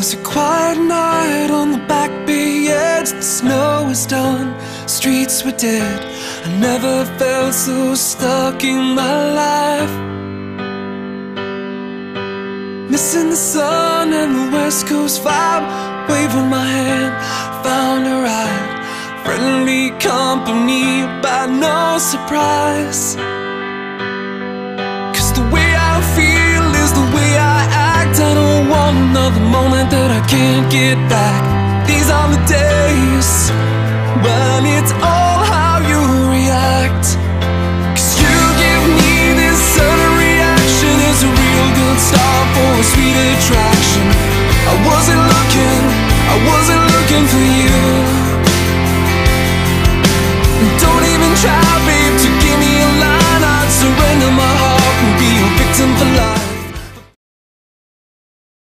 was a quiet night on the back bay edge. The snow was done, streets were dead. I never felt so stuck in my life. Missing the sun and the West Coast vibe. Waving my hand, found a ride. Friendly company, by no surprise. Cause the way I feel is the way I act. I don't want another moment that I can't get back. These are the days when it's all high.